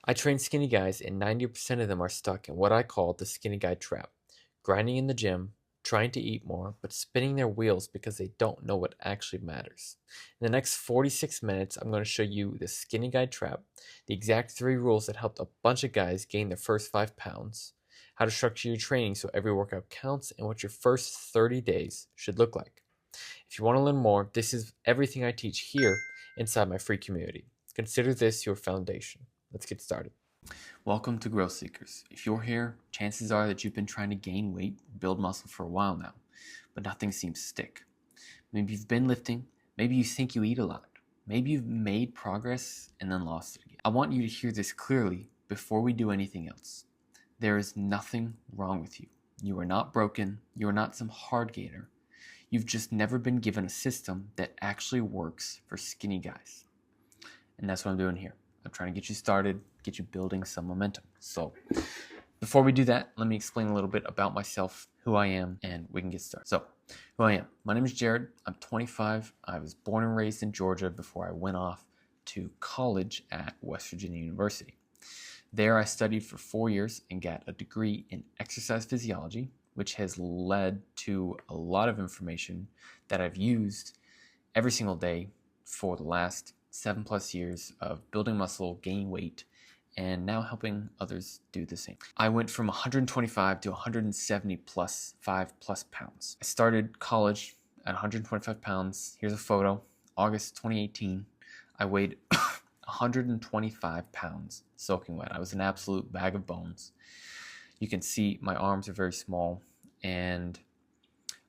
I train skinny guys, and 90% of them are stuck in what I call the skinny guy trap, grinding in the gym, trying to eat more, but spinning their wheels because they don't know what actually matters. In the next 46 minutes, I'm going to show you the skinny guy trap, the exact 3 rules that helped a bunch of guys gain their first 5 pounds, how to structure your training so every workout counts, and what your first 30 days should look like. If you want to learn more, this is everything I teach here inside my free community. Consider this your foundation. Let's get started. Welcome to Growth Seekers. If you're here, chances are that you've been trying to gain weight, build muscle for a while now, but nothing seems to stick. Maybe you've been lifting, maybe you think you eat a lot, maybe you've made progress and then lost it again. I want you to hear this clearly before we do anything else. There is nothing wrong with you. You are not broken, you are not some hard gainer. You've just never been given a system that actually works for skinny guys. And that's what I'm doing here. I'm trying to get you started, get you building some momentum. So before we do that, let me explain a little bit about myself, who I am, and we can get started. So who I am. My name is Jared. I'm 25. I was born and raised in Georgia before I went off to college at West Virginia University. There I studied for 4 years and got a degree in exercise physiology, which has led to a lot of information that I've used every single day for the last 7+ years of building muscle, gaining weight, and now helping others do the same. I went from 125 to 170 plus 5+ pounds. I started college at 125 pounds. Here's a photo, August 2018. I weighed 125 pounds, soaking wet. I was an absolute bag of bones. You can see my arms are very small, and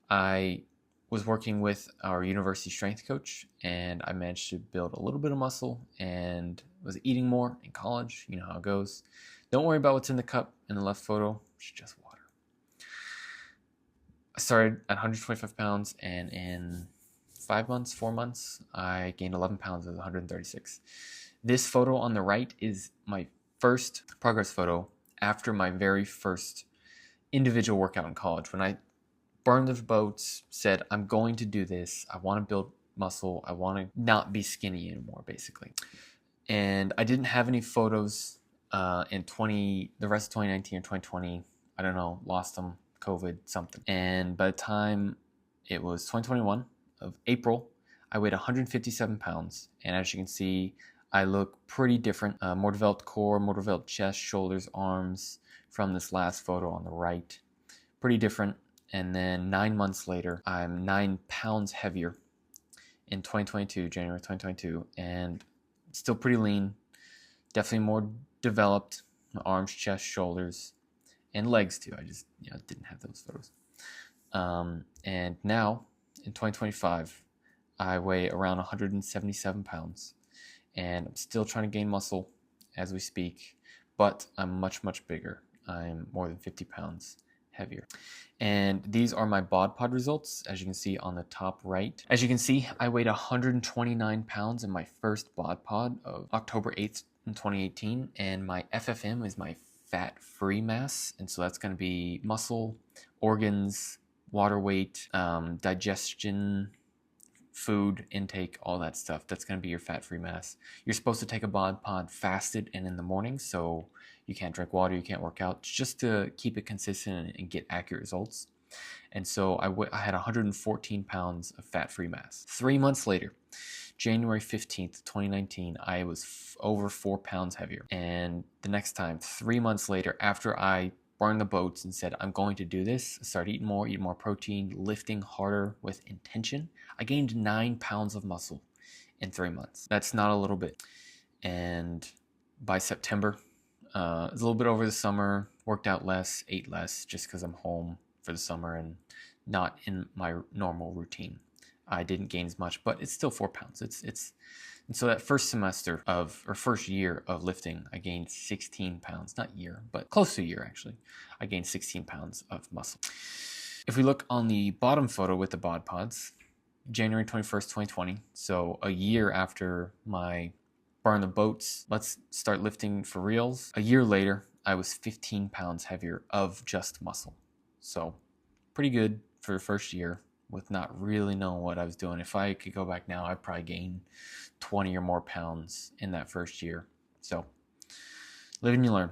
I was working with our university strength coach, and I managed to build a little bit of muscle and was eating more in college. You know how it goes. Don't worry about what's in the cup in the left photo. It's just water. I started at 125 pounds, and in 4 months, I gained 11 pounds. I was 136. This photo on the right is my first progress photo after my very first individual workout in college. When I burned the boats, said, I'm going to do this. I want to build muscle. I want to not be skinny anymore, basically. And I didn't have any photos the rest of 2019 or 2020. I don't know, lost them, COVID, something. And by the time it was 2021 of April, I weighed 157 pounds. And as you can see, I look pretty different. More developed core, more developed chest, shoulders, arms from this last photo on the right. Pretty different. And then 9 months later, I'm 9 pounds heavier in 2022, January 2022, and still pretty lean, definitely more developed, arms, chest, shoulders, and legs too. I just didn't have those photos. And now, in 2025, I weigh around 177 pounds, and I'm still trying to gain muscle as we speak, but I'm much, much bigger. I'm more than 50 pounds heavier. And these are my bod pod results, as you can see on the top right. As you can see, I weighed 129 pounds in my first bod pod of October 8th in 2018, and my FFM is my fat-free mass, and so that's going to be muscle, organs, water weight, digestion, food intake, all that stuff. That's going to be your fat-free mass. You're supposed to take a bod pod fasted and in the morning, so you can't drink water, you can't work out, just to keep it consistent and get accurate results. And so I had 114 pounds of fat-free mass. 3 months later, January 15th, 2019, I was over 4 pounds heavier. And the next time, 3 months later, after I burned the boats and said, I'm going to do this, I started eating more protein, lifting harder with intention, I gained 9 pounds of muscle in 3 months. That's not a little bit. And by September, it was a little bit over the summer, worked out less, ate less, just because I'm home for the summer and not in my normal routine. I didn't gain as much, but it's still 4 pounds. And so that first year of lifting, I gained 16 pounds, not year, but close to a year actually. I gained 16 pounds of muscle. If we look on the bottom photo with the bod pods, January 21st, 2020, so a year after my burn the boats, let's start lifting for reals. A year later, I was 15 pounds heavier of just muscle. So pretty good for the first year with not really knowing what I was doing. If I could go back now, I'd probably gain 20 or more pounds in that first year. So Live and you learn.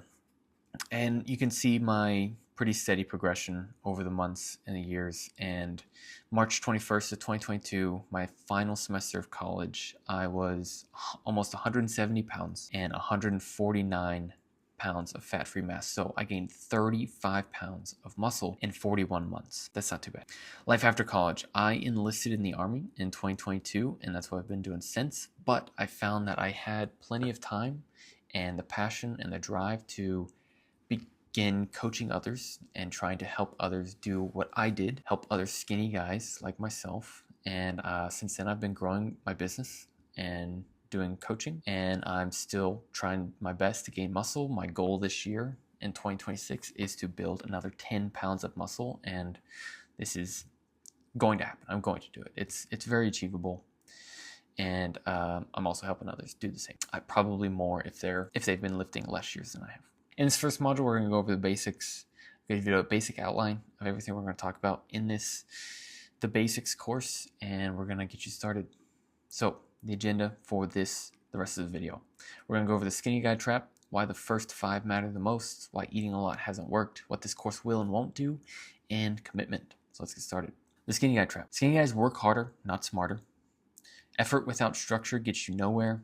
And you can see my pretty steady progression over the months and the years. And March 21st of 2022, my final semester of college, I was almost 170 pounds and 149 pounds of fat-free mass. So I gained 35 pounds of muscle in 41 months. That's not too bad. Life after college. I enlisted in the Army in 2022, and that's what I've been doing since. But I found that I had plenty of time and the passion and the drive to begin coaching others and trying to help others do what I did, help other skinny guys like myself. And since then, I've been growing my business and doing coaching, and I'm still trying my best to gain muscle. My goal this year in 2026 is to build another 10 pounds of muscle, and this is going to happen. I'm going to do it. It's very achievable, and I'm also helping others do the same. Probably more if they've been lifting less years than I have. In this first module, we're going to go over the basics. I'm going to give you a basic outline of everything we're going to talk about in the basics course, and we're going to get you started. So the agenda for the rest of the video. We're going to go over the skinny guy trap, why the first 5 matter the most, why eating a lot hasn't worked, what this course will and won't do, and commitment. So let's get started. The skinny guy trap. Skinny guys work harder, not smarter. Effort without structure gets you nowhere.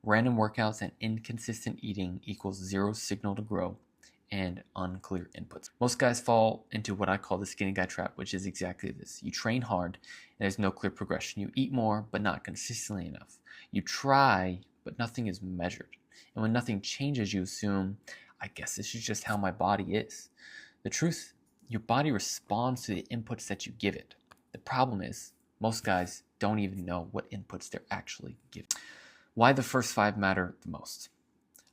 Random workouts and inconsistent eating equals zero signal to grow and unclear inputs. Most guys fall into what I call the skinny guy trap, which is exactly this. You train hard and there's no clear progression. You eat more, but not consistently enough. You try, but nothing is measured. And when nothing changes, you assume, I guess this is just how my body is. The truth, your body responds to the inputs that you give it. The problem is, most guys don't even know what inputs they're actually giving. Why the first 5 matter the most.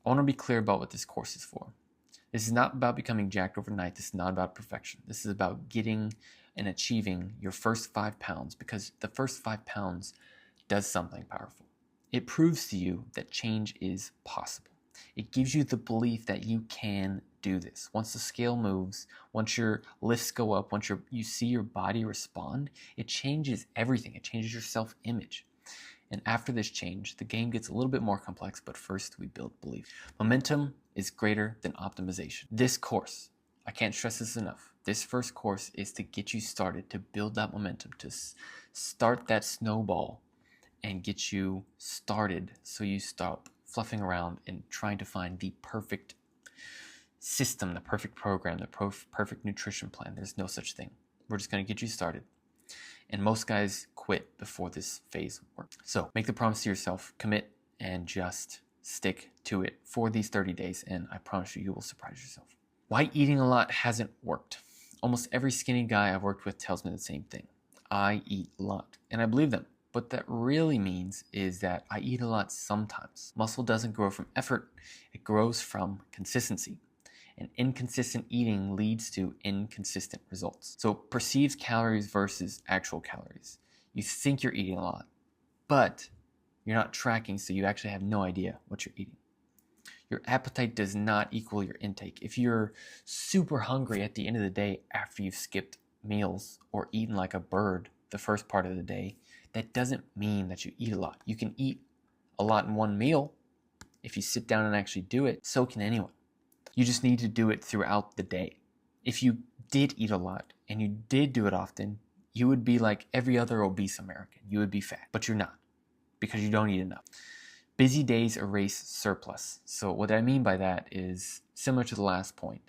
I want to be clear about what this course is for. This is not about becoming jacked overnight. This is not about perfection. This is about getting and achieving your first 5 pounds, because the first 5 pounds does something powerful. It proves to you that change is possible. It gives you the belief that you can do this. Once the scale moves, once your lifts go up, once you see your body respond, it changes everything. It changes your self-image. And after this change, the game gets a little bit more complex, but first we build belief. Momentum is greater than optimization. This course, I can't stress this enough, this first course is to get you started, to build that momentum, to start that snowball and get you started so you stop fluffing around and trying to find the perfect system, the perfect program, the perfect nutrition plan. There's no such thing. We're just going to get you started. And most guys quit before this phase works. So make the promise to yourself, commit, and just stick to it for these 30 days. And I promise you, you will surprise yourself. Why eating a lot hasn't worked. Almost every skinny guy I've worked with tells me the same thing. I eat a lot. And I believe them. What that really means is that I eat a lot sometimes. Muscle doesn't grow from effort. It grows from consistency. And inconsistent eating leads to inconsistent results. So perceived calories versus actual calories. You think you're eating a lot, but you're not tracking, so you actually have no idea what you're eating. Your appetite does not equal your intake. If you're super hungry at the end of the day after you've skipped meals or eaten like a bird the first part of the day, that doesn't mean that you eat a lot. You can eat a lot in one meal if you sit down and actually do it. So can anyone. You just need to do it throughout the day. If you did eat a lot and you did do it often, you would be like every other obese American. You would be fat, but you're not because you don't eat enough. Busy days erase surplus. So what I mean by that is similar to the last point.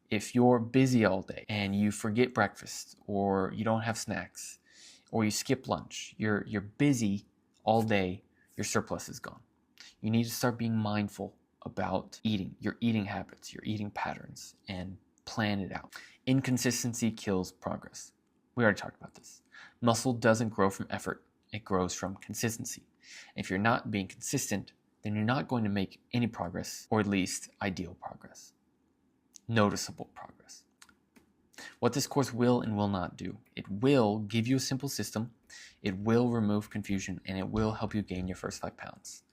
If you're busy all day and you forget breakfast or you don't have snacks or you skip lunch, you're busy all day, your surplus is gone. You need to start being mindful about eating, your eating habits, your eating patterns, and plan it out. Inconsistency kills progress. We already talked about this. Muscle doesn't grow from effort. It grows from consistency. If you're not being consistent, then you're not going to make any progress, or at least ideal progress. Noticeable progress. What this course will and will not do. It will give you a simple system. It will remove confusion, and it will help you gain your first 5 pounds.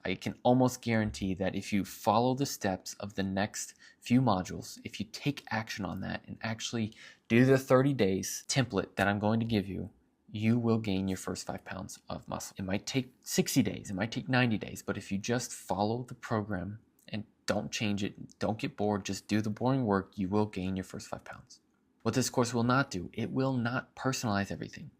I can almost guarantee that if you follow the steps of the next few modules, if you take action on that and actually do the 30 days template that I'm going to give you, you will gain your first 5 pounds of muscle. It might take 60 days, it might take 90 days, but if you just follow the program and Don't change it. Don't get bored. Just do the boring work. You will gain your first 5 pounds. What this course will not do, it will not personalize everything.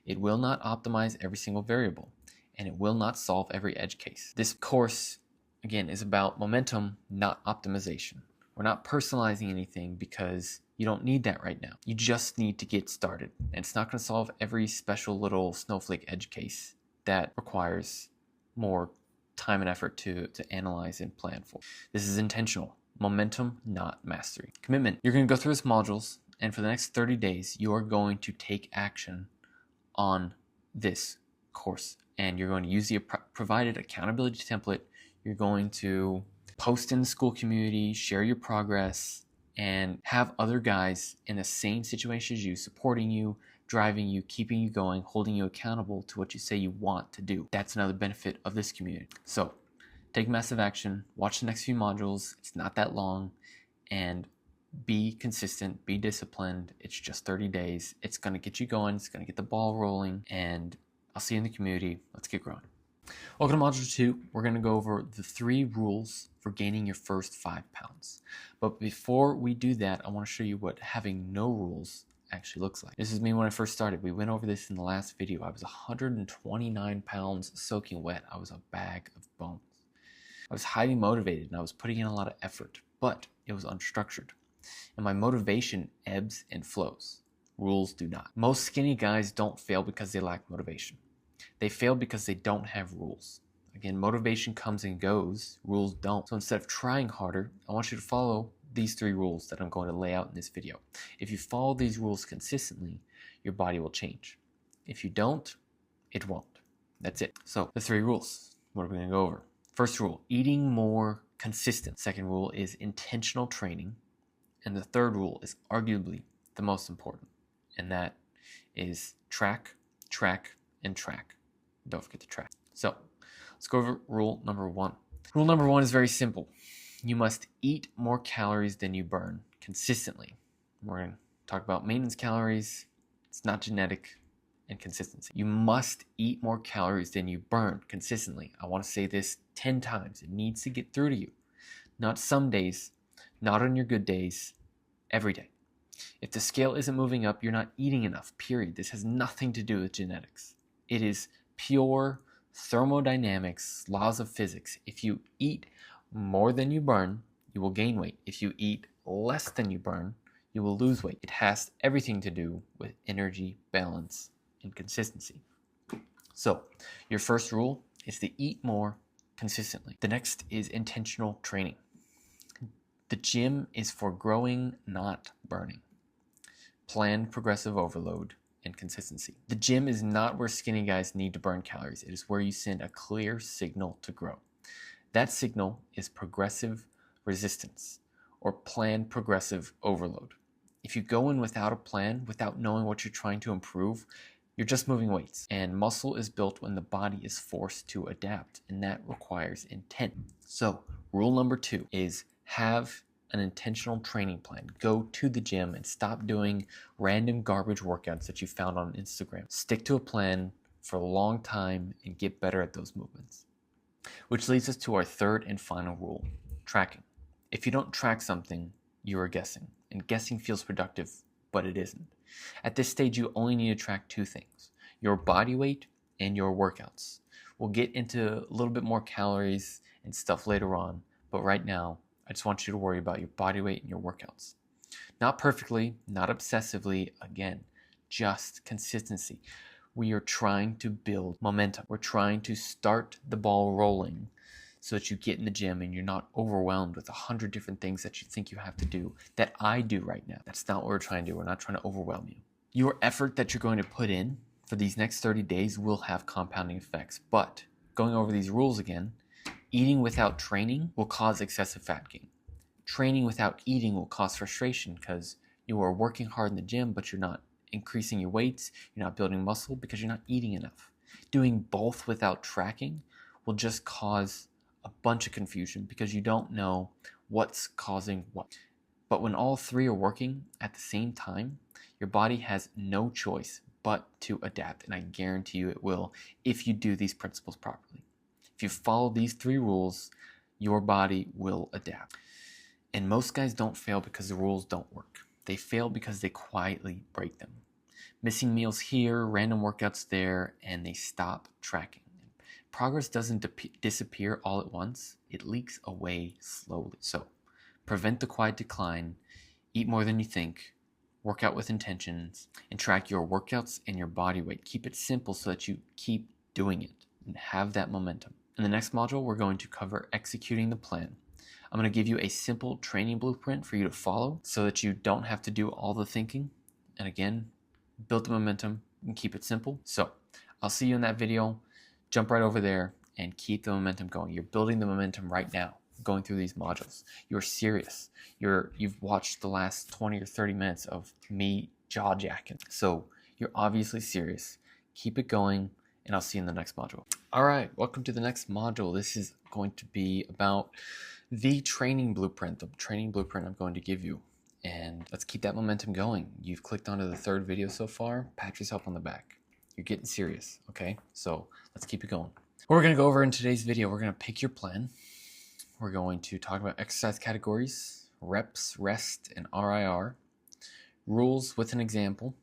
It will not optimize every single variable, and it will not solve every edge case. This course, again, is about momentum, not optimization. We're not personalizing anything because you don't need that right now. You just need to get started. And it's not going to solve every special little snowflake edge case that requires more time and effort to analyze and plan for. This is intentional. Momentum, not mastery. Commitment. You're going to go through these modules, and for the next 30 days, you are going to take action on this course. And you're going to use the provided accountability template. You're going to post in the school community, share your progress, and have other guys in the same situation as you, supporting you, driving you, keeping you going, holding you accountable to what you say you want to do. That's another benefit of this community. So take massive action, watch the next few modules. It's not that long, and be consistent, be disciplined. It's just 30 days. It's going to get you going. It's going to get the ball rolling, and I'll see you in the community. Let's get growing. Welcome to Module 2. We're going to go over the 3 rules for gaining your first 5 pounds. But before we do that, I want to show you what having no rules actually looks like. This is me when I first started. We went over this in the last video. I was 129 pounds soaking wet. I was a bag of bones. I was highly motivated and I was putting in a lot of effort, but it was unstructured. And my motivation ebbs and flows. Rules do not. Most skinny guys don't fail because they lack motivation. They fail because they don't have rules. Again, motivation comes and goes, rules don't. So instead of trying harder, I want you to follow these 3 rules that I'm going to lay out in this video. If you follow these rules consistently, your body will change. If you don't, it won't. That's it. So the 3 rules, what are we going to go over? First rule, eating more consistent. Second rule is intentional training. And the third rule is arguably the most important, and that is track, track, and track. Don't forget to track. So let's go over rule number 1. Rule number 1 is very simple. You must eat more calories than you burn consistently. We're going to talk about maintenance calories. It's not genetic, and consistency. You must eat more calories than you burn consistently. I want to say this 10 times. It needs to get through to you. Not some days, not on your good days, every day. If the scale isn't moving up, you're not eating enough, period. This has nothing to do with genetics. It is pure thermodynamics, laws of physics. If you eat more than you burn, you will gain weight. If you eat less than you burn, you will lose weight. It has everything to do with energy, balance, and consistency. So, your first rule is to eat more consistently. The next is intentional training. The gym is for growing, not burning. Planned progressive overload and consistency. The gym is not where skinny guys need to burn calories. It is where you send a clear signal to grow. That signal is progressive resistance or planned progressive overload. If you go in without a plan, without knowing what you're trying to improve, you're just moving weights. And muscle is built when the body is forced to adapt, and that requires intent. So, rule number 2 is have an intentional training plan. Go to the gym and stop doing random garbage workouts that you found on Instagram. Stick to a plan for a long time and get better at those movements. Which leads us to our third and final rule, tracking. If you don't track something, you are guessing. And guessing feels productive, but it isn't. At this stage, you only need to track 2 things, your body weight and your workouts. We'll get into a little bit more calories and stuff later on, but right now, I just want you to worry about your body weight and your workouts. Not perfectly, not obsessively, again, just consistency. We are trying to build momentum. We're trying to start the ball rolling so that you get in the gym and you're not overwhelmed with 100 different things that you think you have to do that I do right now. That's not what we're trying to do. We're not trying to overwhelm you. Your effort that you're going to put in for these next 30 days will have compounding effects. But going over these rules again, eating without training will cause excessive fat gain. Training without eating will cause frustration because you are working hard in the gym, but you're not increasing your weights, you're not building muscle because you're not eating enough. Doing both without tracking will just cause a bunch of confusion because you don't know what's causing what. But when all 3 are working at the same time, your body has no choice but to adapt, and I guarantee you it will if you do these principles properly. If you follow these 3 rules, your body will adapt. And most guys don't fail because the rules don't work. They fail because they quietly break them. Missing meals here, random workouts there, and they stop tracking. Progress doesn't disappear all at once. It leaks away slowly. So, prevent the quiet decline, eat more than you think, work out with intentions, and track your workouts and your body weight. Keep it simple so that you keep doing it and have that momentum. In the next module, we're going to cover executing the plan. I'm going to give you a simple training blueprint for you to follow so that you don't have to do all the thinking. And again, build the momentum and keep it simple. So I'll see you in that video. Jump right over there and keep the momentum going. You're building the momentum right now, going through these modules. You're serious. You've watched the last 20 or 30 minutes of me jaw jacking. So you're obviously serious. Keep it going, and I'll see you in the next module. All right, welcome to the next module. This is going to be about the training blueprint I'm going to give you. And let's keep that momentum going. You've clicked onto the third video so far. Pat yourself on the back. You're getting serious, okay? So let's keep it going. What we're going to go over in today's video, we're going to pick your plan. We're going to talk about exercise categories, reps, rest, and RIR, rules with an example.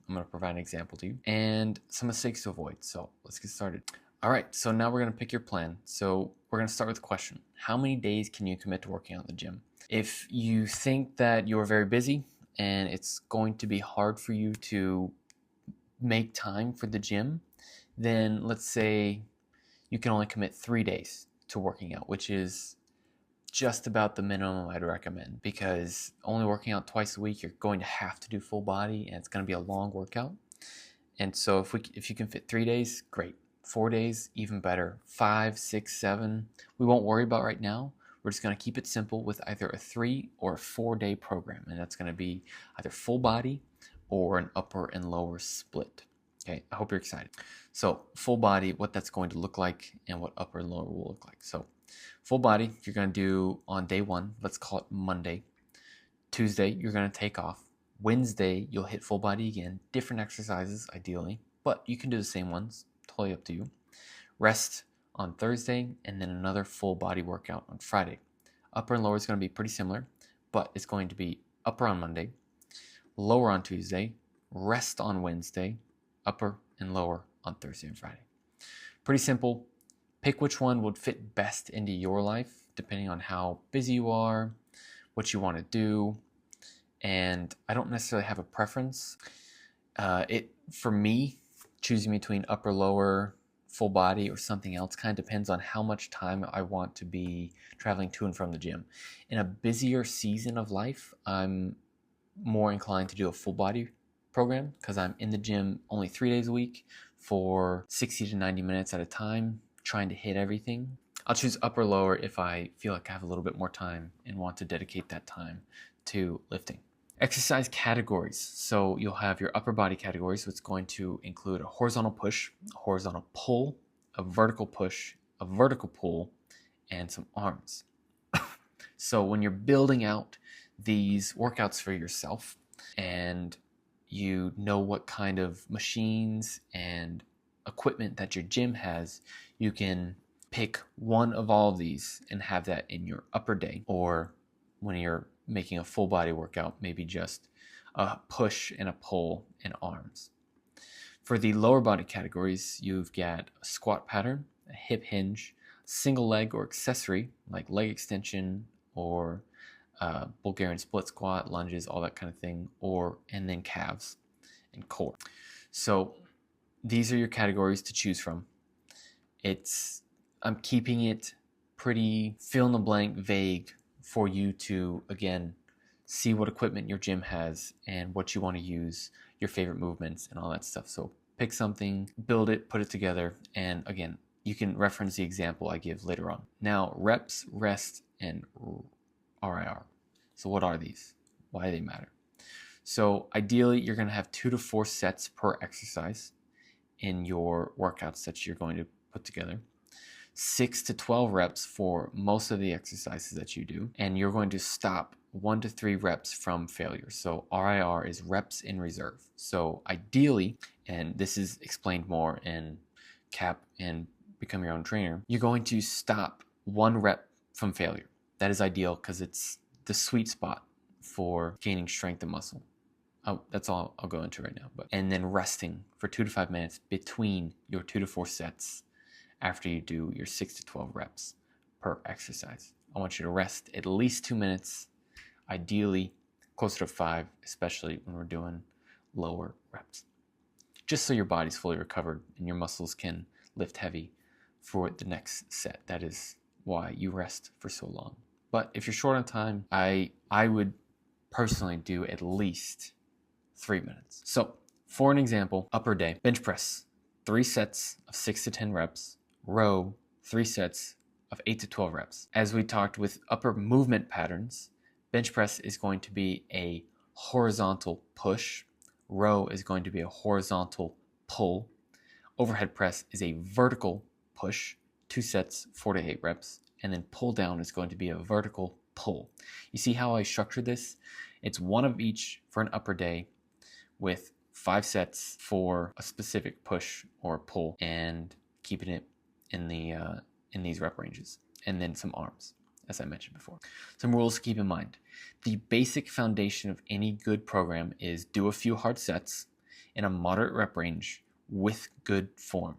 I'm going to provide an example to you, and some mistakes to avoid. So let's get started. All right, so now we're going to pick your plan. So we're going to start with a question. How many days can you commit to working out in the gym? If you think that you're very busy and it's going to be hard for you to make time for the gym, then let's say you can only commit 3 days to working out, which is just about the minimum I'd recommend, because only working out twice a week, you're going to have to do full body and it's going to be a long workout. And so if you can fit 3 days, great. 4 days, even better. 5, 6, 7, we won't worry about right now. We're just going to keep it simple with either a 3 or a 4 day program. And that's going to be either full body or an upper and lower split. Okay, I hope you're excited. So full body, what that's going to look like and what upper and lower will look like. So full body, you're going to do on day 1, let's call it Monday. Tuesday, you're going to take off. Wednesday, you'll hit full body again. Different exercises, ideally, but you can do the same ones. Totally up to you. Rest on Thursday, and then another full body workout on Friday. Upper and lower is going to be pretty similar, but it's going to be upper on Monday, lower on Tuesday, rest on Wednesday, upper and lower on Thursday and Friday. Pretty simple. Pick which one would fit best into your life, depending on how busy you are, what you want to do. And I don't necessarily have a preference. For me, choosing between upper, lower, full body, or something else kind of depends on how much time I want to be traveling to and from the gym. In a busier season of life, I'm more inclined to do a full body program because I'm in the gym only 3 days a week for 60 to 90 minutes at a time, trying to hit everything. I'll choose upper, lower if I feel like I have a little bit more time and want to dedicate that time to lifting. Exercise categories. So you'll have your upper body categories, so it's going to include a horizontal push, a horizontal pull, a vertical push, a vertical pull, and some arms. So when you're building out these workouts for yourself and you know what kind of machines and equipment that your gym has, you can pick one of all of these and have that in your upper day, or when you're making a full body workout, maybe just a push and a pull and arms. For the lower body categories, you've got a squat pattern, a hip hinge, single leg or accessory like leg extension or Bulgarian split squat, lunges, all that kind of thing, and then calves and core. So these are your categories to choose from. I'm keeping it pretty fill in the blank, vague for you to, again, see what equipment your gym has and what you want to use, your favorite movements and all that stuff. So pick something, build it, put it together, and again, you can reference the example I give later on. Now, reps, rest, and RIR. So what are these? Why do they matter? So ideally, you're going to have 2 to 4 sets per exercise in your workouts that you're going to put together. 6 to 12 reps for most of the exercises that you do, and you're going to stop 1 to 3 reps from failure. So RIR is reps in reserve. So ideally, and this is explained more in CAP and Become Your Own Trainer, you're going to stop 1 rep from failure. That is ideal because it's the sweet spot for gaining strength and muscle. Oh, that's all I'll go into right now. And then resting for 2 to 5 minutes between your 2 to 4 sets after you do your 6 to 12 reps per exercise. I want you to rest at least 2 minutes, ideally closer to 5, especially when we're doing lower reps, just so your body's fully recovered and your muscles can lift heavy for the next set. That is why you rest for so long. But if you're short on time, I would personally do at least 3 minutes. So for an example, upper day, bench press, 3 sets of 6 to 10 reps, row, 3 sets of 8 to 12 reps. As we talked with upper movement patterns, bench press is going to be a horizontal push, row is going to be a horizontal pull, overhead press is a vertical push, 2 sets, 4 to 8 reps, and then pull down is going to be a vertical pull. You see how I structured this? It's one of each for an upper day with 5 sets for a specific push or pull and keeping it in these rep ranges, and then some arms, as I mentioned before. Some rules to keep in mind. The basic foundation of any good program is do a few hard sets in a moderate rep range with good form.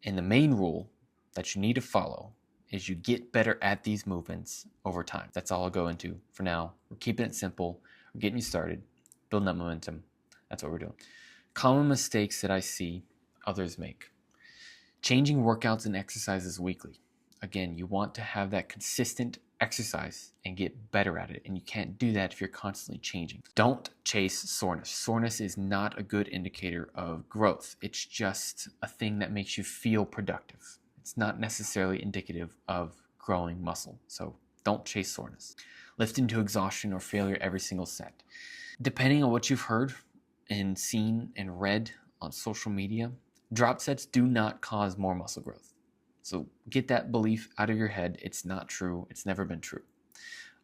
And the main rule that you need to follow is you get better at these movements over time. That's all I'll go into for now. We're keeping it simple. We're getting you started, building that momentum. That's what we're doing. Common mistakes that I see others make. Changing workouts and exercises weekly. Again, you want to have that consistent exercise and get better at it, and you can't do that if you're constantly changing. Don't chase soreness. Soreness is not a good indicator of growth. It's just a thing that makes you feel productive. It's not necessarily indicative of growing muscle, so don't chase soreness. Lifting to exhaustion or failure every single set. Depending on what you've heard and seen and read on social media, drop sets do not cause more muscle growth. So get that belief out of your head. It's not true. It's never been true.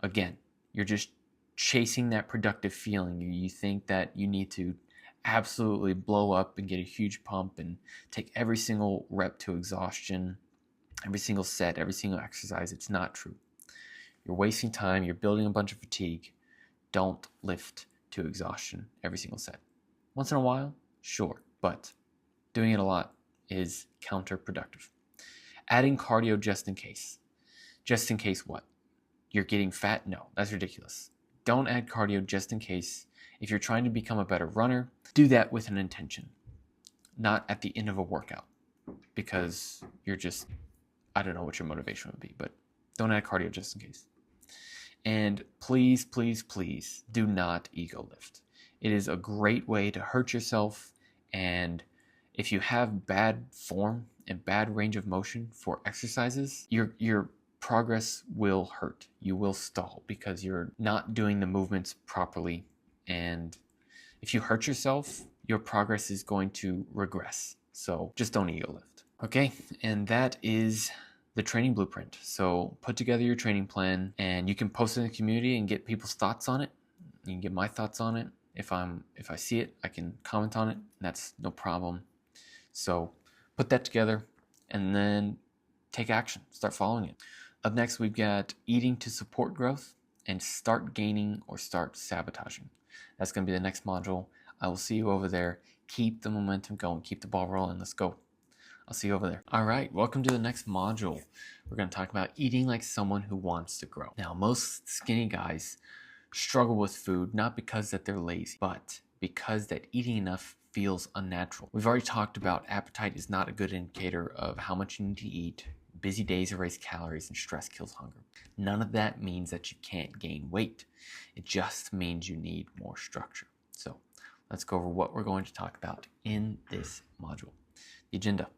Again, you're just chasing that productive feeling. You think that you need to absolutely blow up and get a huge pump and take every single rep to exhaustion, every single set, every single exercise. It's not true. You're wasting time. You're building a bunch of fatigue. Don't lift to exhaustion every single set. Once in a while, sure, but doing it a lot is counterproductive. Adding cardio just in case. Just in case what? You're getting fat? No, that's ridiculous. Don't add cardio just in case. If you're trying to become a better runner, do that with an intention, not at the end of a workout, because you're just, I don't know what your motivation would be, but don't add cardio just in case. And please, please, please do not ego lift. It is a great way to hurt yourself, and if you have bad form and bad range of motion for exercises, your progress will hurt. You will stall because you're not doing the movements properly, and if you hurt yourself, your progress is going to regress. So just don't ego lift. Okay, and that is the training blueprint. So put together your training plan, and you can post it in the community and get people's thoughts on it. You can get my thoughts on it. If I see it, I can comment on it. That's no problem. So put that together and then take action. Start following it. Up next, we've got eating to support growth and start gaining or start sabotaging. That's going to be the next module. I will see you over there. Keep the momentum going. Keep the ball rolling. Let's go. I'll see you over there. All right, welcome to the next module. We're going to talk about eating like someone who wants to grow. Now, most skinny guys struggle with food, not because that they're lazy, but because that eating enough feels unnatural. We've already talked about appetite is not a good indicator of how much you need to eat. Busy days erase calories and stress kills hunger. None of that means that you can't gain weight. It just means you need more structure. So let's go over what we're going to talk about in this module. The agenda: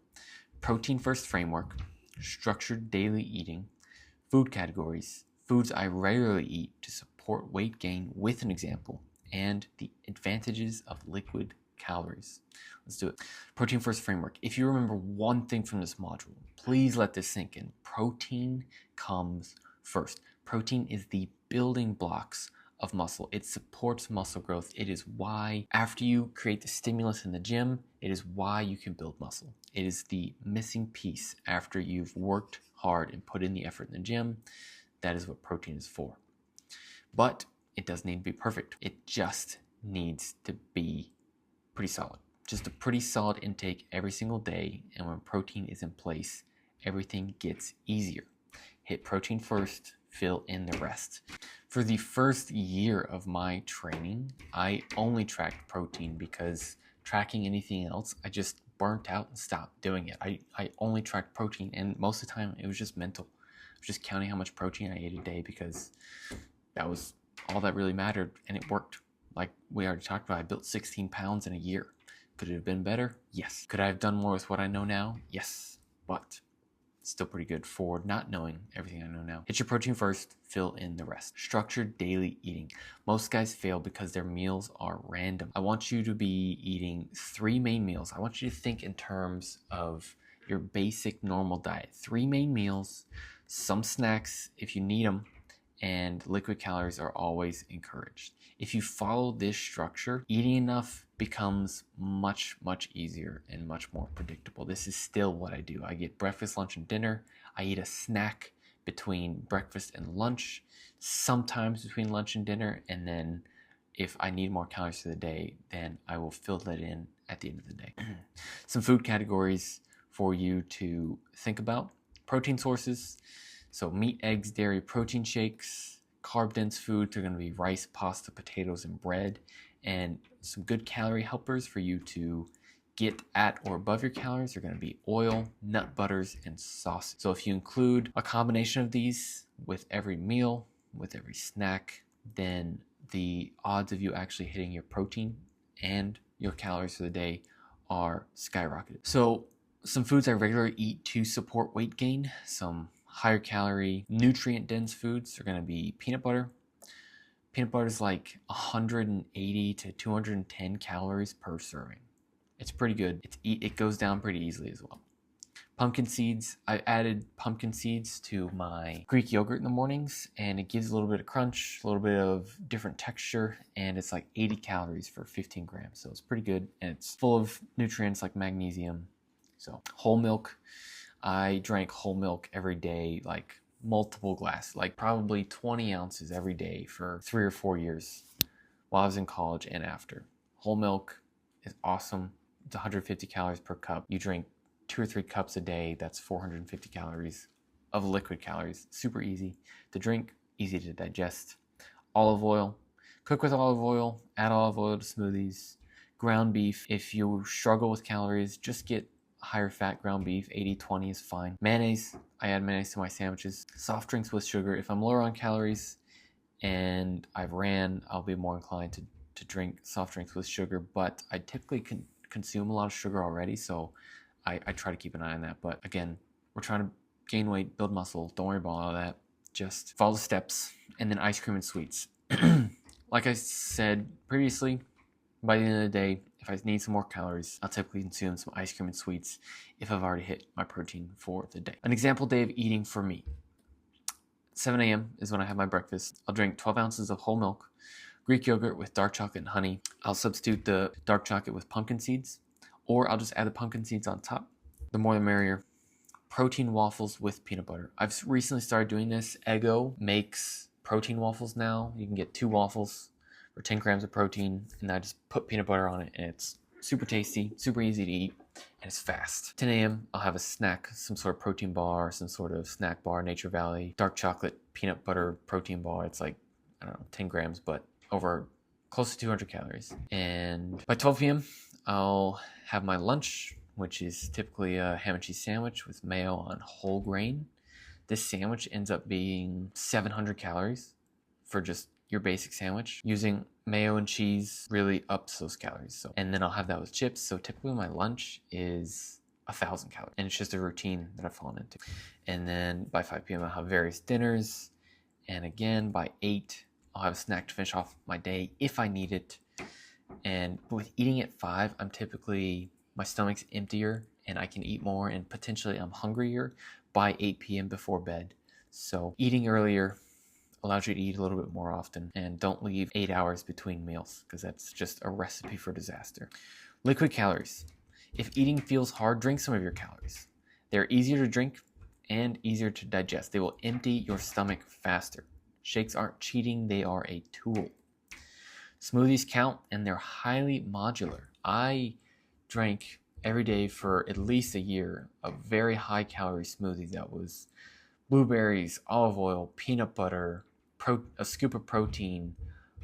protein first framework, structured daily eating, food categories, foods I regularly eat to support weight gain with an example, and the advantages of liquid calories. Let's do it. Protein first framework. If you remember one thing from this module, please let this sink in. Protein comes first. Protein is the building blocks of muscle. It supports muscle growth. It is why after you create the stimulus in the gym, it is why you can build muscle. It is the missing piece after you've worked hard and put in the effort in the gym. That is what protein is for. But it doesn't need to be perfect. It just needs to be pretty solid. Just a pretty solid intake every single day, and when protein is in place, everything gets easier. Hit protein first, fill in the rest. For the first year of my training, I only tracked protein because tracking anything else, I just burnt out and stopped doing it. I only tracked protein, and most of the time it was just mental. I was just counting how much protein I ate a day because that was all that really mattered, and it worked. Like we already talked about, I built 16 pounds in a year. Could it have been better? Yes. Could I have done more with what I know now? Yes. But still pretty good for not knowing everything I know now. Hit your protein first, fill in the rest. Structured daily eating. Most guys fail because their meals are random. I want you to be eating 3 main meals. I want you to think in terms of your basic normal diet. 3 main meals, some snacks if you need them, and liquid calories are always encouraged. If you follow this structure, eating enough becomes much, much easier and much more predictable. This is still what I do. I get breakfast, lunch, and dinner. I eat a snack between breakfast and lunch, sometimes between lunch and dinner, and then if I need more calories for the day, then I will fill that in at the end of the day. Some food categories for you to think about. Protein sources. So meat, eggs, dairy, protein shakes. Carb-dense foods are going to be rice, pasta, potatoes, and bread. And some good calorie helpers for you to get at or above your calories are going to be oil, nut butters, and sauce. So if you include a combination of these with every meal, with every snack, then the odds of you actually hitting your protein and your calories for the day are skyrocketed. So some foods I regularly eat to support weight gain, some higher calorie, nutrient dense foods are going to be peanut butter. Peanut butter is like 180 to 210 calories per serving. It's pretty good. It goes down pretty easily as well. Pumpkin seeds. I added pumpkin seeds to my Greek yogurt in the mornings, and it gives a little bit of crunch, a little bit of different texture, and it's like 80 calories for 15 grams. So it's pretty good, and it's full of nutrients like magnesium. So whole milk. I drank whole milk every day, like multiple glasses, like probably 20 ounces every day for 3 or 4 years while I was in college and after. Whole milk is awesome. It's 150 calories per cup. You drink 2 or 3 cups a day. That's 450 calories of liquid calories. Super easy to drink, easy to digest. Olive oil. Cook with olive oil. Add olive oil to smoothies. Ground beef. If you struggle with calories, just get higher fat ground beef. 80-20 is fine. Mayonnaise. I add mayonnaise to my sandwiches. Soft drinks with sugar. If I'm lower on calories and I've ran, I'll be more inclined to drink soft drinks with sugar, but I typically consume a lot of sugar already, so I try to keep an eye on that. But again, we're trying to gain weight, build muscle. Don't worry about all that. Just follow the steps. And then ice cream and sweets. Like I said previously, by the end of the day, if I need some more calories, I'll typically consume some ice cream and sweets if I've already hit my protein for the day. An example day of eating for me. 7 a.m. is when I have my breakfast. I'll drink 12 ounces of whole milk, Greek yogurt with dark chocolate and honey. I'll substitute the dark chocolate with pumpkin seeds, or I'll just add the pumpkin seeds on top. The more the merrier. Protein waffles with peanut butter. I've recently started doing this. Eggo makes protein waffles now. You can get 2 waffles for 10 grams of protein, and I just put peanut butter on it, and it's super tasty, super easy to eat, and it's fast. 10 a.m. I'll have a snack, some sort of protein bar, some sort of snack bar, Nature Valley, dark chocolate, peanut butter protein bar. It's like, I don't know, 10 grams, but over close to 200 calories. And by 12 p.m., I'll have my lunch, which is typically a ham and cheese sandwich with mayo on whole grain. This sandwich ends up being 700 calories for just your basic sandwich. Using mayo and cheese really ups those calories. So, and then I'll have that with chips. So typically my lunch is 1,000 calories, and it's just a routine that I've fallen into. And then by 5 p.m. I'll have various dinners. And again, by 8, I'll have a snack to finish off my day if I need it. And with eating at 5, I'm typically, my stomach's emptier and I can eat more, and potentially I'm hungrier by 8 p.m. before bed. So eating earlier allows you to eat a little bit more often, and don't leave 8 hours between meals, because that's just a recipe for disaster. Liquid calories. If eating feels hard, drink some of your calories. They're easier to drink and easier to digest. They will empty your stomach faster. Shakes aren't cheating, they are a tool. Smoothies count, and they're highly modular. I drank every day for at least a year a very high calorie smoothie that was blueberries, olive oil, peanut butter, a scoop of protein,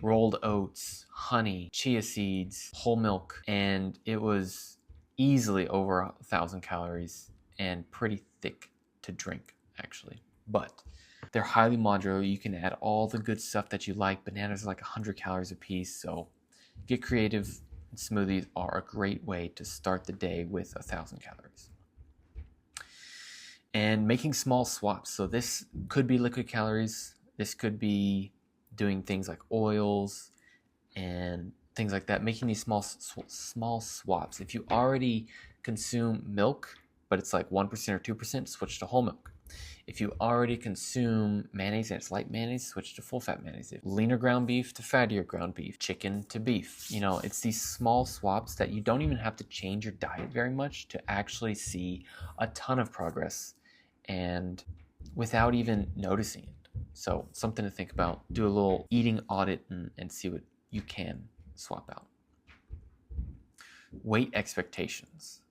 rolled oats, honey, chia seeds, whole milk, and it was easily over 1,000 calories and pretty thick to drink, actually. But they're highly modular. You can add all the good stuff that you like. Bananas are like 100 calories a piece, so get creative. Smoothies are a great way to start the day with 1,000 calories. And making small swaps. So this could be liquid calories. This could be doing things like oils and things like that. Making these small swaps. If you already consume milk, but it's like 1% or 2%, switch to whole milk. If you already consume mayonnaise and it's light mayonnaise, switch to full fat mayonnaise. If leaner ground beef to fattier ground beef, chicken to beef. You know, it's these small swaps that you don't even have to change your diet very much to actually see a ton of progress and without even noticing it. So something to think about. Do a little eating audit and see what you can swap out. Weight expectations.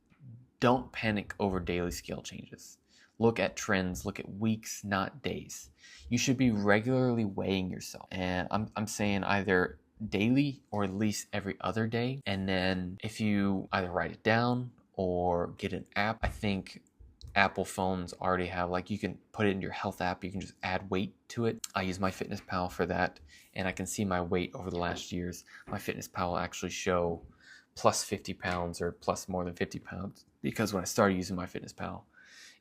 Don't panic over daily scale changes. Look at trends, look at weeks, not days. You should be regularly weighing yourself. And I'm saying either daily or at least every other day. And then if you either write it down or get an app, I think Apple phones already have, like, you can put it in your health app. You can just add weight to it. I use MyFitnessPal for that, and I can see my weight over the last years. MyFitnessPal will actually show plus 50 pounds or plus more than 50 pounds because when I started using MyFitnessPal,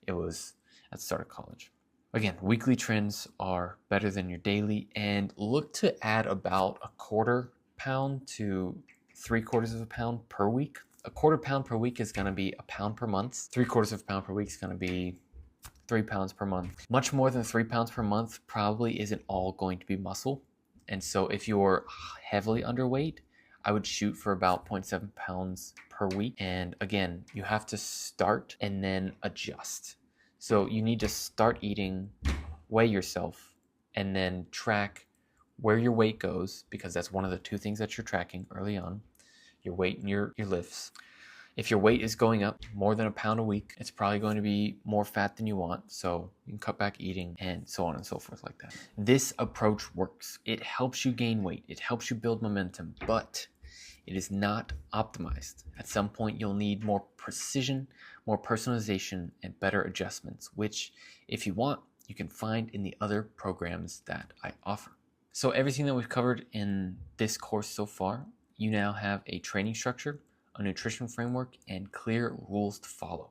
it was at the start of college. Again, weekly trends are better than your daily, and look to add about a quarter pound to 3/4 of a pound per week. A quarter pound per week is going to be a pound per month. 3/4 of a pound per week is going to be 3 pounds per month. Much more than 3 pounds per month probably isn't all going to be muscle. And so if you're heavily underweight, I would shoot for about 0.7 pounds per week. And again, you have to start and then adjust. So you need to start eating, weigh yourself, and then track where your weight goes, because that's one of the two things that you're tracking early on, your weight and your lifts. If your weight is going up more than a pound a week, it's probably going to be more fat than you want. So you can cut back eating and so on and so forth like that. This approach works. It helps you gain weight. It helps you build momentum, but it is not optimized. At some point, you'll need more precision, more personalization, and better adjustments, which, if you want, you can find in the other programs that I offer. So everything that we've covered in this course so far, you now have a training structure, a nutrition framework, and clear rules to follow.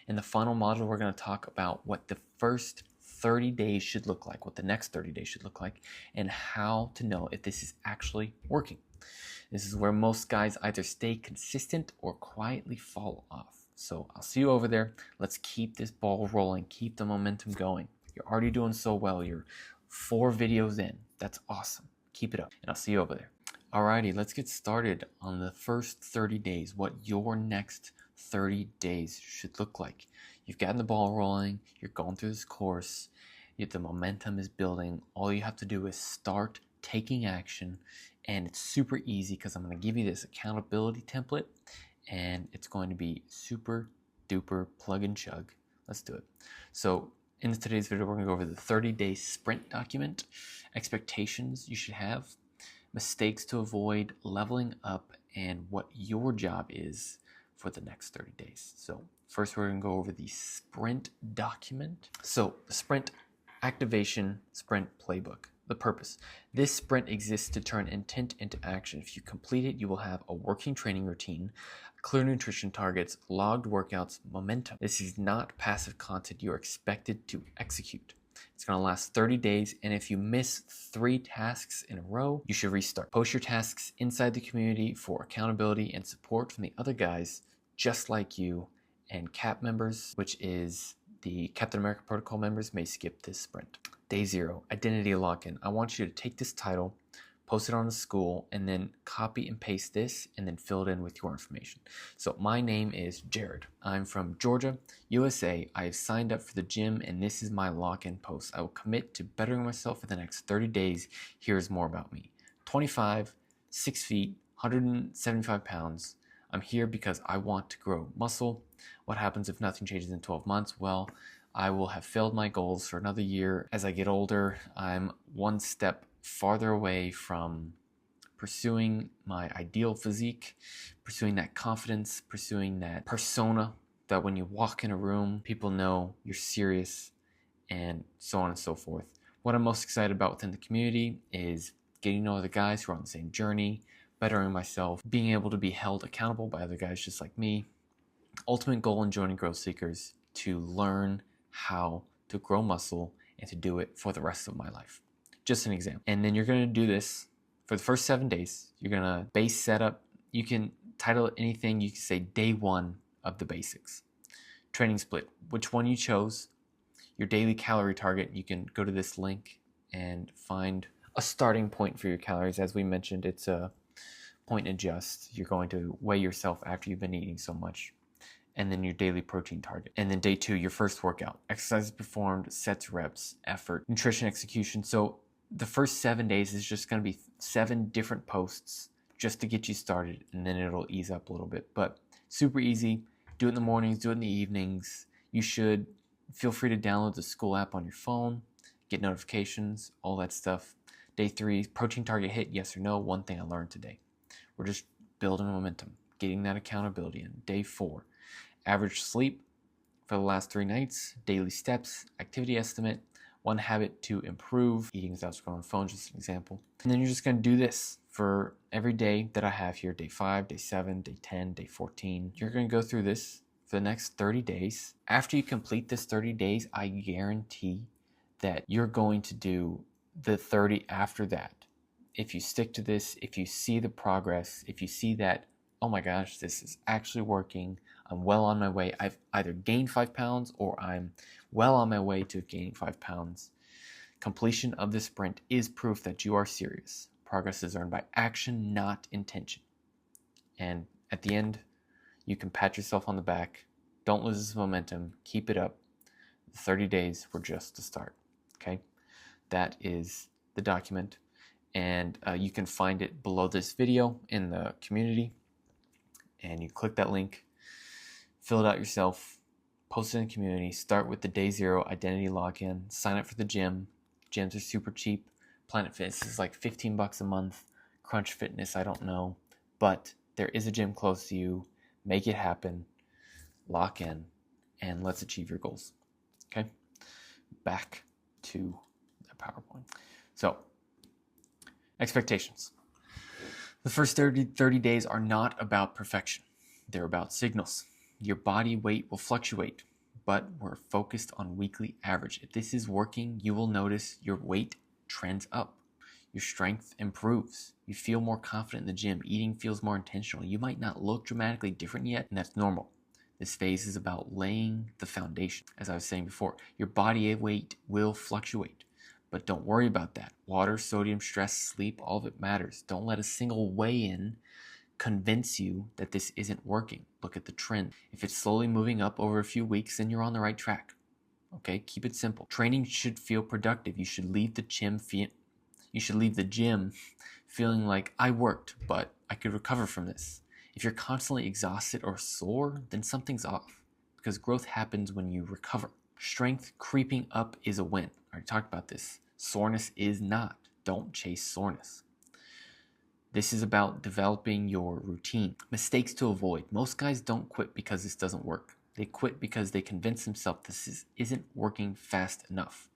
In the final module, we're going to talk about what the first 30 days should look like, what the next 30 days should look like, and how to know if this is actually working. This is where most guys either stay consistent or quietly fall off. So I'll see you over there. Let's keep this ball rolling, keep the momentum going. You're already doing so well. You're 4 videos in. That's awesome. Keep it up, and I'll see you over there. Alrighty, let's get started on the first 30 days, what your next 30 days should look like. You've gotten the ball rolling, you're going through this course, yet the momentum is building. All you have to do is start taking action, and it's super easy because I'm going to give you this accountability template, and it's going to be super duper plug and chug. Let's do it. So in today's video, we're going to go over the 30-day sprint document, expectations you should have, mistakes to avoid, leveling up, and what your job is for the next 30 days. So first, we're going to go over the sprint document. So the sprint activation sprint playbook. The purpose. This sprint exists to turn intent into action. If you complete it, you will have a working training routine, clear nutrition targets, logged workouts, momentum. This is not passive content you are expected to execute. It's going to last 30 days, and if you miss 3 tasks in a row, you should restart. Post your tasks inside the community for accountability and support from the other guys just like you, and CAP members, which is the Captain America Protocol members, may skip this sprint. Day 0, identity lock-in. I want you to take this title, post it on the school, and then copy and paste this and then fill it in with your information. So my name is Jared. I'm from Georgia, USA. I have signed up for the gym and this is my lock-in post. I will commit to bettering myself for the next 30 days. Here's more about me. 25, 6 feet, 175 pounds. I'm here because I want to grow muscle. What happens if nothing changes in 12 months? Well, I will have failed my goals for another year. As I get older, I'm one step farther away from pursuing my ideal physique, pursuing that confidence, pursuing that persona that when you walk in a room, people know you're serious, and so on and so forth. What I'm most excited about within the community is getting to know other guys who are on the same journey, bettering myself, being able to be held accountable by other guys just like me. Ultimate goal in joining Growth Seekers, to learn how to grow muscle and to do it for the rest of my life. Just an example. And then you're going to do this for the first 7 days. You're going to base setup. You can title it anything. You can say day 1 of the basics. Training split. Which one you chose. Your daily calorie target. You can go to this link and find a starting point for your calories. As we mentioned, it's a point and adjust. You're going to weigh yourself after you've been eating so much. And then your daily protein target. And then day 2, your first workout. Exercises performed, sets, reps, effort, nutrition, execution. So the first 7 days is just going to be 7 different posts just to get you started, and then it'll ease up a little bit. But super easy. Do it in the mornings, do it in the evenings. You should feel free to download the school app on your phone, get notifications, all that stuff. Day 3, protein target hit, yes or no. One thing I learned today. We're just building momentum, getting that accountability in. Day 4, average sleep for the last 3 nights, daily steps, activity estimate, 1 habit to improve, eating without scrolling on the phone, just an example. And then you're just going to do this for every day that I have here, day 5, day 7, day 10, day 14. You're going to go through this for the next 30 days. After you complete this 30 days, I guarantee that you're going to do the 30 after that. If you stick to this, if you see the progress, if you see that, oh my gosh, this is actually working, I'm well on my way. I've either gained 5 pounds or I'm well on my way to gaining 5 pounds. Completion of the sprint is proof that you are serious. Progress is earned by action, not intention. And at the end, you can pat yourself on the back. Don't lose this momentum. Keep it up. The 30 days were just the start. Okay? That is the document. And you can find it below this video in the community. And you click that link. Fill it out yourself, post it in the community, start with the day 0 identity login, sign up for the gym. Gyms are super cheap. Planet Fitness is like $15 a month. Crunch Fitness, I don't know. But there is a gym close to you. Make it happen. Lock in. And let's achieve your goals. Okay? Back to the PowerPoint. So, expectations. The first 30 days are not about perfection. They're about signals. Your body weight will fluctuate, but we're focused on weekly average. If this is working, you will notice your weight trends up. Your strength improves. You feel more confident in the gym. Eating feels more intentional. You might not look dramatically different yet, and that's normal. This phase is about laying the foundation. As I was saying before, your body weight will fluctuate, but don't worry about that. Water, sodium, stress, sleep, all of it matters. Don't let a single weigh-in convince you that this isn't working. Look at the trend. If it's slowly moving up over a few weeks, then you're on the right track. Okay, keep it simple. Training should feel productive. You should leave the gym feeling like, I worked, but I could recover from this. If you're constantly exhausted or sore, then something's off, because growth happens when you recover. Strength creeping up is a win. I already talked about this. Soreness is not. Don't chase soreness. This is about developing your routine. Mistakes to avoid. Most guys don't quit because this doesn't work. They quit because they convince themselves this isn't working fast enough.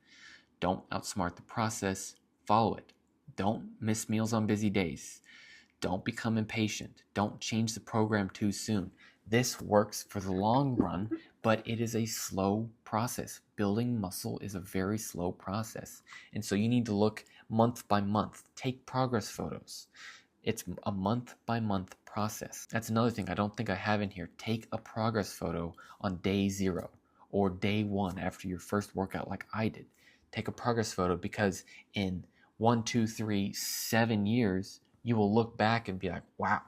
Don't outsmart the process. Follow it. Don't miss meals on busy days. Don't become impatient. Don't change the program too soon. This works for the long run, but it is a slow process. Building muscle is a very slow process. And so you need to look month by month. Take progress photos. It's a month-by-month process. That's another thing I don't think I have in here. Take a progress photo on day 0 or day 1 after your first workout like I did. Take a progress photo, because in 1, 2, 3, 7 years, you will look back and be like, wow,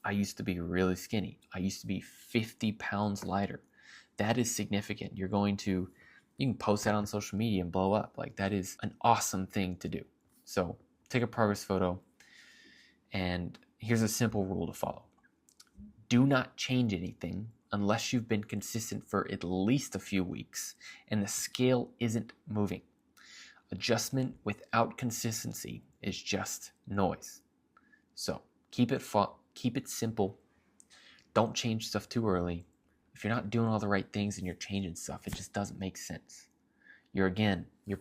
I used to be really skinny. I used to be 50 pounds lighter. That is significant. You can post that on social media and blow up. Like, that is an awesome thing to do. So take a progress photo, and here's a simple rule to follow. Do not change anything unless you've been consistent for at least a few weeks and the scale isn't moving. Adjustment without consistency is just noise. So keep it simple. Don't change stuff too early. If you're not doing all the right things and you're changing stuff, it just doesn't make sense. You're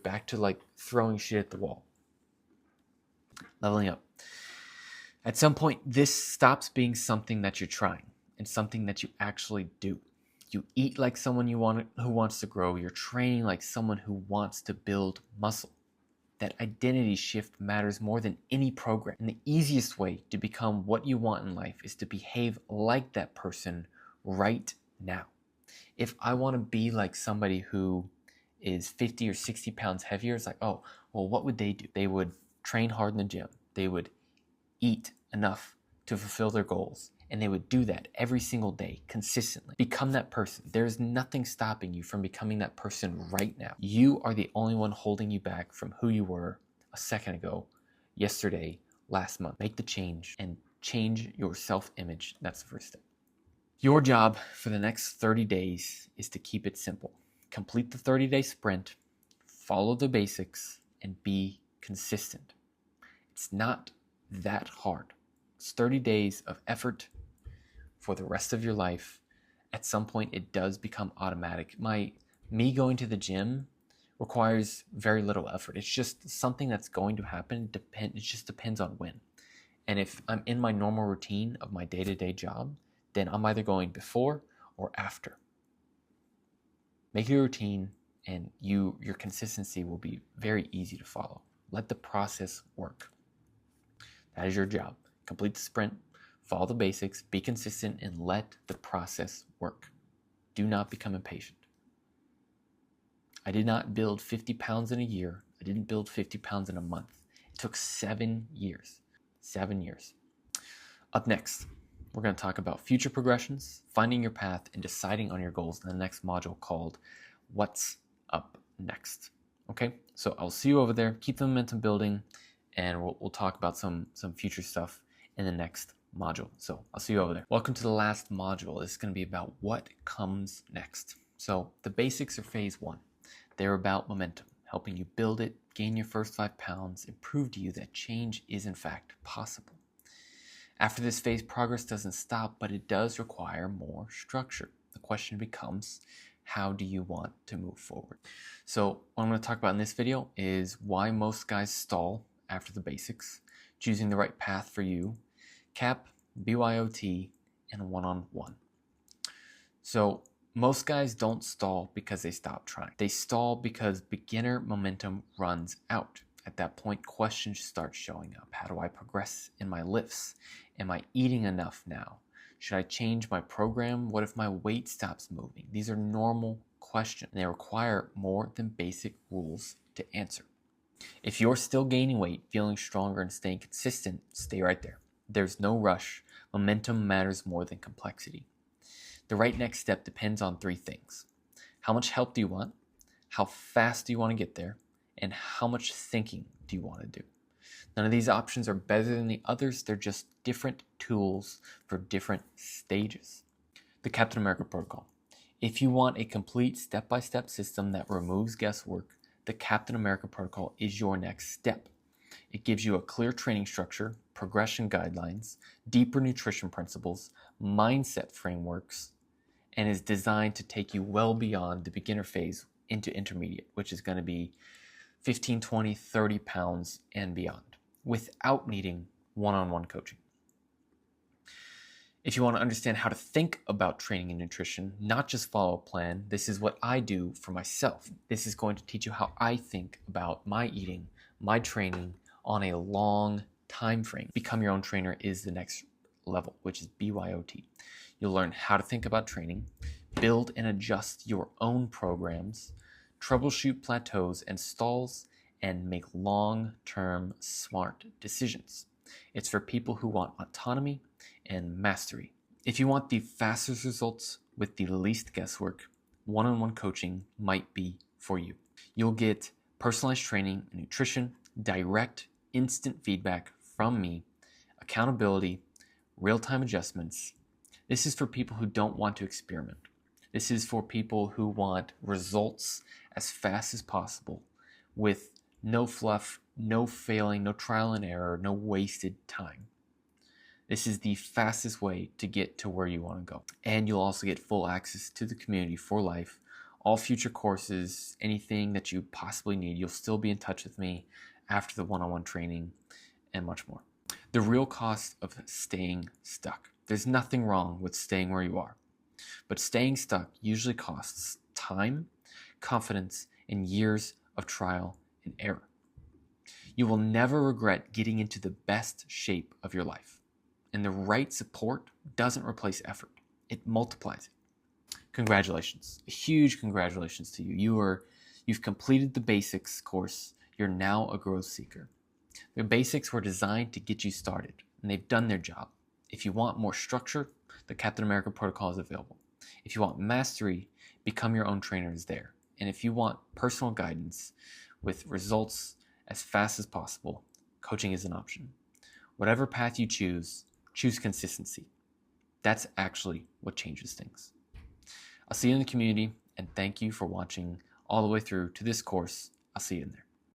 back to like throwing shit at the wall. Leveling up. At some point, this stops being something that you're trying and something that you actually do. You eat like someone who wants to grow. You're training like someone who wants to build muscle. That identity shift matters more than any program. And the easiest way to become what you want in life is to behave like that person right now. If I want to be like somebody who is 50 or 60 pounds heavier, it's like, oh, well, what would they do? They would train hard in the gym. They would eat enough to fulfill their goals. And they would do that every single day, consistently. Become that person. There's nothing stopping you from becoming that person right now. You are the only one holding you back from who you were a second ago, yesterday, last month. Make the change and change your self-image. That's the first step. Your job for the next 30 days is to keep it simple. Complete the 30-day sprint, follow the basics, and be consistent. It's not that hard. It's 30 days of effort for the rest of your life. At some point, it does become automatic. Me going to the gym requires very little effort. It's just something that's going to happen. It just depends on when. And if I'm in my normal routine of my day-to-day job, then I'm either going before or after. Make your routine, and your consistency will be very easy to follow. Let the process work. That is your job. Complete the sprint, follow the basics, be consistent, and let the process work. Do not become impatient. I did not build 50 pounds in a year. I didn't build 50 pounds in a month. It took 7 years. 7 years. Up next, we're going to talk about future progressions, finding your path, and deciding on your goals in the next module called What's Up Next. Okay, so I'll see you over there. Keep the momentum building, and we'll talk about some future stuff in the next module. So I'll see you over there. Welcome to the last module. It's going to be about what comes next. So the basics are phase 1. They're about momentum, helping you build it, gain your first 5 pounds, and prove to you that change is in fact possible. After this phase, progress doesn't stop, but it does require more structure. The question becomes, how do you want to move forward? So what I'm going to talk about in this video is why most guys stall after the basics, choosing the right path for you, CAP, BYOT, and one-on-one. So most guys don't stall because they stop trying. They stall because beginner momentum runs out. At that point, questions start showing up. How do I progress in my lifts? Am I eating enough now? Should I change my program? What if my weight stops moving? These are normal questions. They require more than basic rules to answer. If you're still gaining weight, feeling stronger, and staying consistent, stay right there. There's no rush. Momentum matters more than complexity. The right next step depends on 3 things. How much help do you want? How fast do you want to get there? And how much thinking do you want to do? None of these options are better than the others. They're just different tools for different stages. The Captain America Protocol. If you want a complete step-by-step system that removes guesswork, the Captain America Protocol is your next step. It gives you a clear training structure, progression guidelines, deeper nutrition principles, mindset frameworks, and is designed to take you well beyond the beginner phase into intermediate, which is going to be 15, 20, 30 pounds and beyond, without needing one-on-one coaching. If you want to understand how to think about training and nutrition, not just follow a plan, this is what I do for myself. This is going to teach you how I think about my eating, my training on a long time frame. Become Your Own Trainer is the next level, which is BYOT. You'll learn how to think about training, build and adjust your own programs, troubleshoot plateaus and stalls, and make long-term smart decisions. It's for people who want autonomy and mastery. If you want the fastest results with the least guesswork, one-on-one coaching might be for you. You'll get personalized training and nutrition, direct, instant feedback from me, accountability, real-time adjustments. This is for people who don't want to experiment. This is for people who want results as fast as possible with no fluff, no failing, no trial and error, no wasted time. This is the fastest way to get to where you want to go. And you'll also get full access to the community for life, all future courses, anything that you possibly need. You'll still be in touch with me after the one-on-one training and much more. The real cost of staying stuck. There's nothing wrong with staying where you are, but staying stuck usually costs time, confidence, and years of trial and error. You will never regret getting into the best shape of your life. And the right support doesn't replace effort. It multiplies it. Congratulations. A huge congratulations to you. You've completed the basics course. You're now a growth seeker. The basics were designed to get you started, and they've done their job. If you want more structure, the Captain America protocol is available. If you want mastery, Become Your Own Trainer is there. And if you want personal guidance with results as fast as possible, coaching is an option. Whatever path you choose consistency. That's actually what changes things. I'll see you in the community, and thank you for watching all the way through to this course. I'll see you in there.